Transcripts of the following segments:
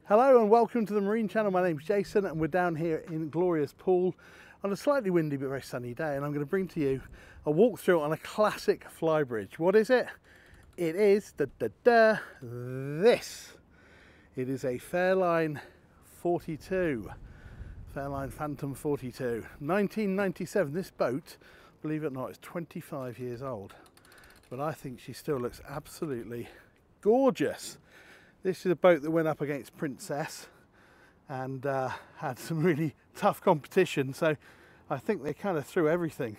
Hello and welcome to the Marine Channel. My name's Jason and we're down here in glorious Poole on a slightly windy but very sunny day, and I'm going to bring to you a walkthrough on a classic flybridge. What is it? It is this. It is a Fairline 42, Fairline Phantom 42, 1997. This boat, believe it or not, is 25 years old, but I think she still looks absolutely gorgeous. This is a boat that went up against Princess and had some really tough competition, so I think they kind of threw everything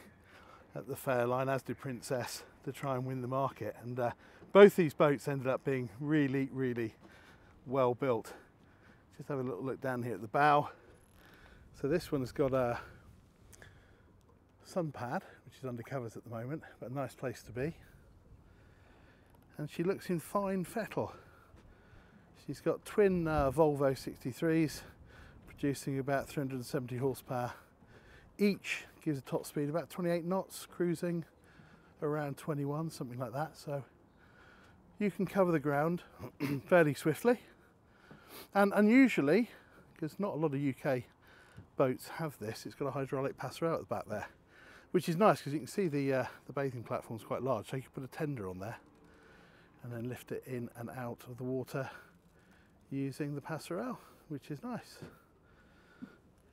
at the Fairline, as did Princess, to try and win the market. And both these boats ended up being really well built. Just have a little look down here at the bow. So this one's got a sun pad, which is under covers at the moment, but a nice place to be. And she looks in fine fettle. She's got twin Volvo 63s producing about 370 horsepower each. Gives a top speed of about 28 knots, cruising around 21, something like that. So you can cover the ground fairly swiftly. And unusually, because not a lot of UK boats have this, it's got a hydraulic passerelle at the back there, which is nice because you can see the bathing platform's quite large, so you can put a tender on there and then lift it in and out of the water using the passerelle, which is nice.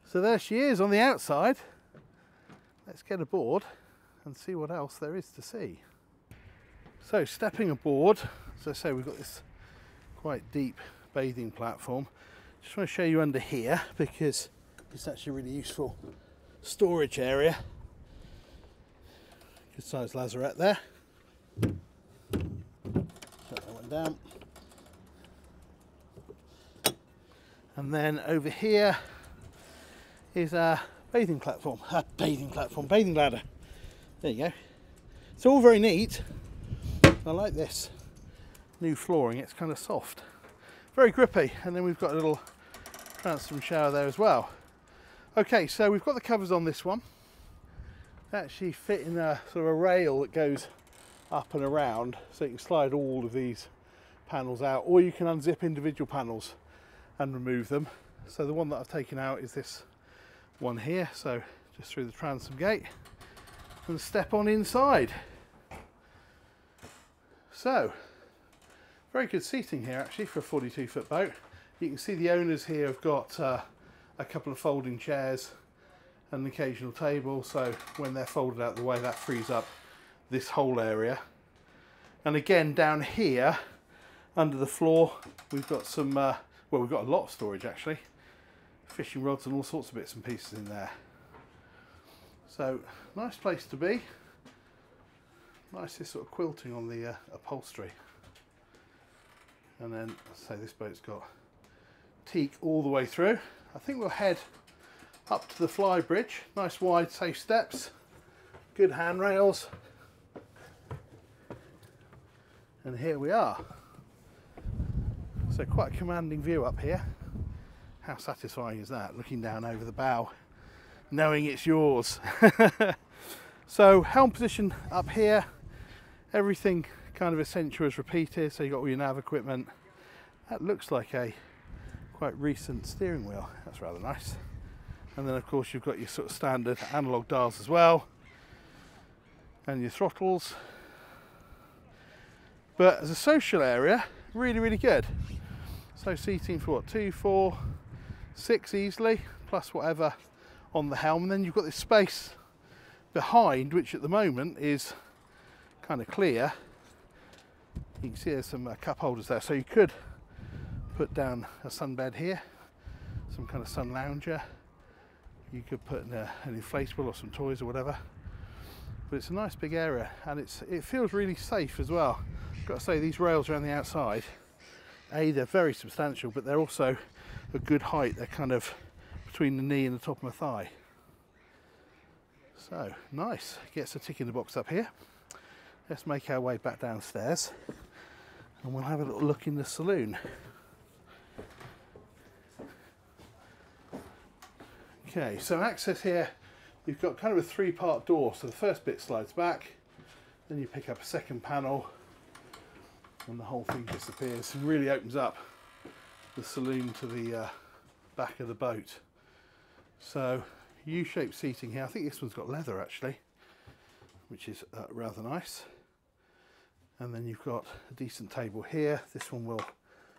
So there she is on the outside. Let's get aboard and see what else there is to see. So stepping aboard, as I say, we've got this quite deep bathing platform. Just want to show you under here because it's actually a really useful storage area. Good sized lazarette there. Shut that one down. And then over here is a bathing ladder. There you go. It's all very neat. I like this new flooring, it's kind of soft. Very grippy. And then we've got a little transom shower there as well. Okay, so we've got the covers on this one. They actually fit in a sort of a rail that goes up and around, so you can slide all of these panels out, or you can unzip individual panels and remove them. So the one that I've taken out is this one here, so just through the transom gate and step on inside. So very good seating here actually for a 42-foot boat. You can see the owners here have got a couple of folding chairs and an occasional table, so when they're folded out of the way that frees up this whole area. And again down here under the floor we've got some well, we've got a lot of storage actually, fishing rods and all sorts of bits and pieces in there. So nice place to be. Nice sort of quilting on the upholstery. And then, say, this boat's got teak all the way through. I think we'll head up to the fly bridge. Nice wide safe steps, good handrails, and here we are. So quite a commanding view up here. How satisfying is that, looking down over the bow, knowing it's yours. So helm position up here, everything kind of essential is repeated, so you've got all your nav equipment. That looks like a quite recent steering wheel, that's rather nice. And then of course you've got your sort of standard analog dials as well, and your throttles. But as a social area, really good. So seating for what, 2, 4, 6 easily, plus whatever on the helm. And then you've got this space behind, which at the moment is kind of clear. You can see there's some cup holders there, so you could put down a sunbed here, some kind of sun lounger. You could put in an inflatable or some toys or whatever. But it's a nice big area, and it feels really safe as well. I've got to say, these rails around the outside, they're very substantial, but they're also a good height. They're kind of between the knee and the top of my thigh. So nice. Gets a tick in the box up here. Let's make our way back downstairs and we'll have a little look in the saloon. Okay, so access here, you've got kind of a 3-part door. So the first bit slides back, then you pick up a second panel and the whole thing disappears and really opens up the saloon to the back of the boat. So U-shaped seating here. I think this one's got leather actually, which is rather nice. And then you've got a decent table here. This one will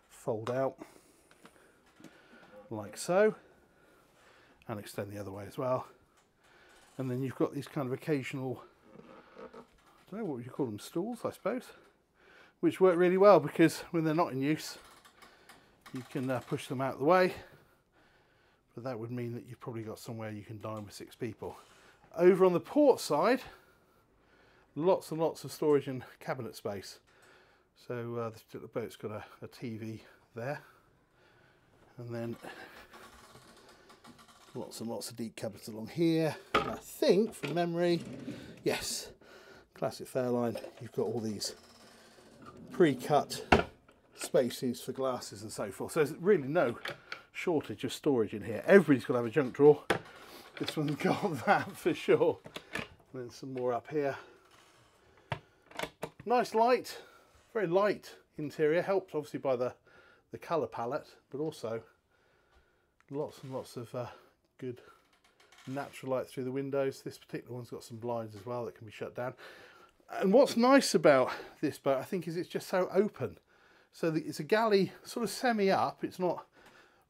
fold out like so and extend the other way as well. And then you've got these kind of occasional, I don't know, what would you call them, stools I suppose, which work really well because when they're not in use you can push them out of the way, but that would mean that you've probably got somewhere you can dine with 6 people. Over on the port side, lots and lots of storage and cabinet space. So this particular boat's got a TV there, and then lots and lots of deep cupboards along here. And I think from memory, yes, classic Fairline, you've got all these pre-cut spaces for glasses and so forth. So there's really no shortage of storage in here. Everybody's got to have a junk drawer. This one's got that for sure. And then some more up here. Nice light, very light interior, helped obviously by the colour palette, but also lots and lots of good natural light through the windows. This particular one's got some blinds as well that can be shut down. And what's nice about this boat, I think, is it's just so open. So it's a galley sort of semi up, it's not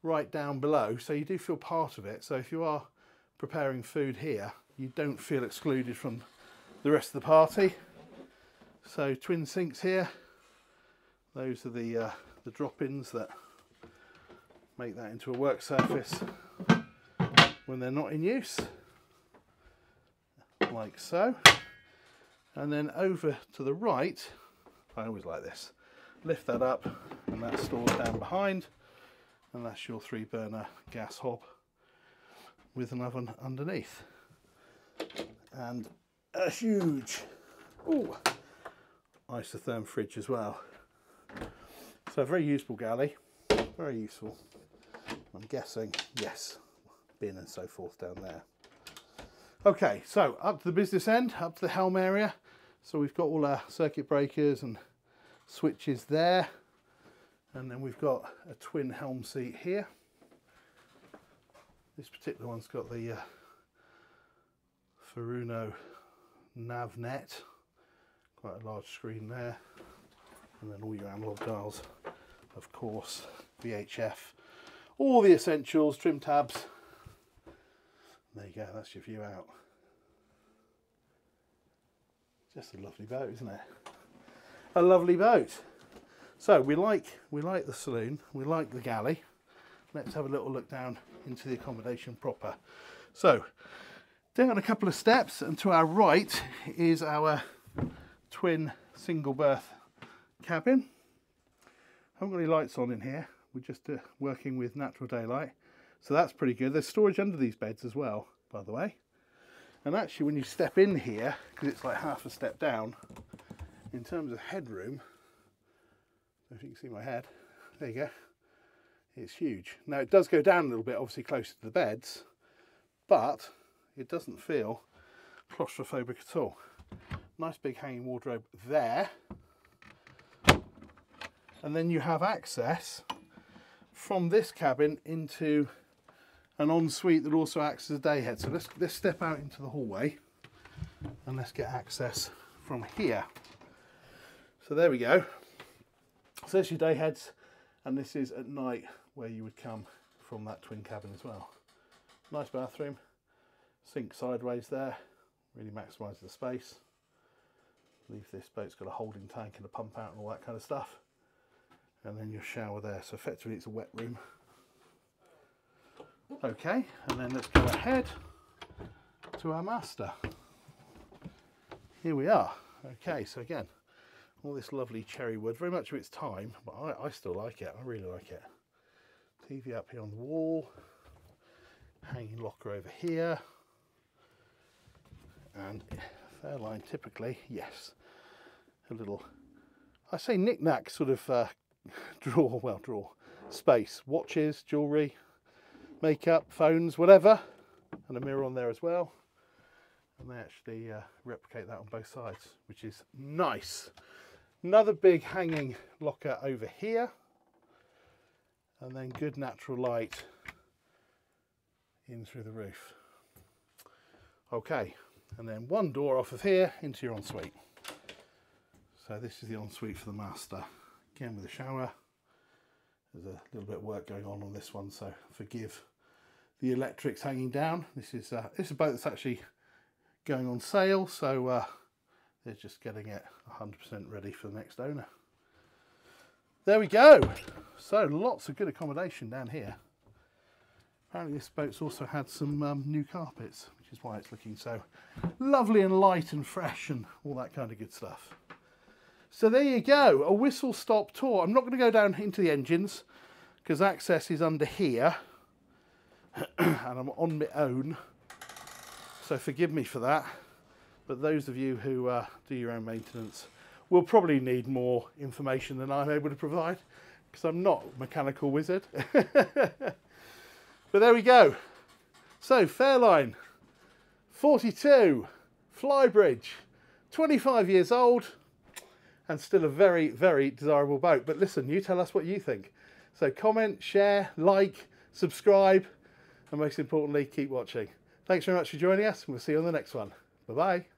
right down below, so you do feel part of it. So if you are preparing food here, you don't feel excluded from the rest of the party. So twin sinks here, those are the drop-ins that make that into a work surface when they're not in use, like so. And then over to the right, I always like this, lift that up and that stores down behind, and that's your 3-burner gas hob with an oven underneath. And a huge isotherm fridge as well. So a very useful galley, very useful. I'm guessing, yes, bin and so forth down there. Okay, so up to the business end, up to the helm area. So we've got all our circuit breakers and switches there. And then we've got a twin helm seat here. This particular one's got the Furuno NavNet. Quite a large screen there. And then all your analog dials, of course, VHF. All the essentials, trim tabs. There you go, that's your view out. Just a lovely boat, isn't it? A lovely boat. So we like the saloon, we like the galley. Let's have a little look down into the accommodation proper. So down a couple of steps, and to our right is our twin single berth cabin. Haven't got any lights on in here. We're just working with natural daylight, so that's pretty good. There's storage under these beds as well, by the way. And actually, when you step in here, because it's like half a step down, in terms of headroom, if you can see my head, there you go, it's huge. Now it does go down a little bit, obviously closer to the beds, but it doesn't feel claustrophobic at all. Nice big hanging wardrobe there. And then you have access from this cabin into an ensuite that also acts as a day head. So let's step out into the hallway and let's get access from here. So there we go. So there's your day heads, and this is at night where you would come from that twin cabin as well. Nice bathroom, sink sideways there, really maximises the space. I believe this boat's got a holding tank and a pump out and all that kind of stuff. And then your shower there, so effectively it's a wet room. Okay, and then let's go ahead to our master. Here we are. Okay, so again, all this lovely cherry wood, very much of its time, but I still like it, I really like it. TV up here on the wall, hanging locker over here, and Fairline typically, yes, a little, I say knick-knack sort of drawer space, watches, jewellery, makeup, phones, whatever, and a mirror on there as well. And they actually replicate that on both sides, which is nice. Another big hanging locker over here, and then good natural light in through the roof. Okay, and then one door off of here into your ensuite. So this is the ensuite for the master, again with a shower. There's a little bit of work going on this one, so forgive the electrics hanging down. This is a boat that's actually going on sale, so they're just getting it 100% ready for the next owner. There we go. So lots of good accommodation down here. Apparently this boat's also had some new carpets, which is why it's looking so lovely and light and fresh and all that kind of good stuff. So there you go, a whistle stop tour. I'm not going to go down into the engines because access is under here and I'm on my own, so forgive me for that. But those of you who do your own maintenance will probably need more information than I'm able to provide because I'm not a mechanical wizard. But there we go. So Fairline 42 Flybridge, 25 years old, and still a very, very desirable boat. But listen, you tell us what you think. So comment, share, like, subscribe, and most importantly, keep watching. Thanks very much for joining us, and we'll see you on the next one. Bye-bye.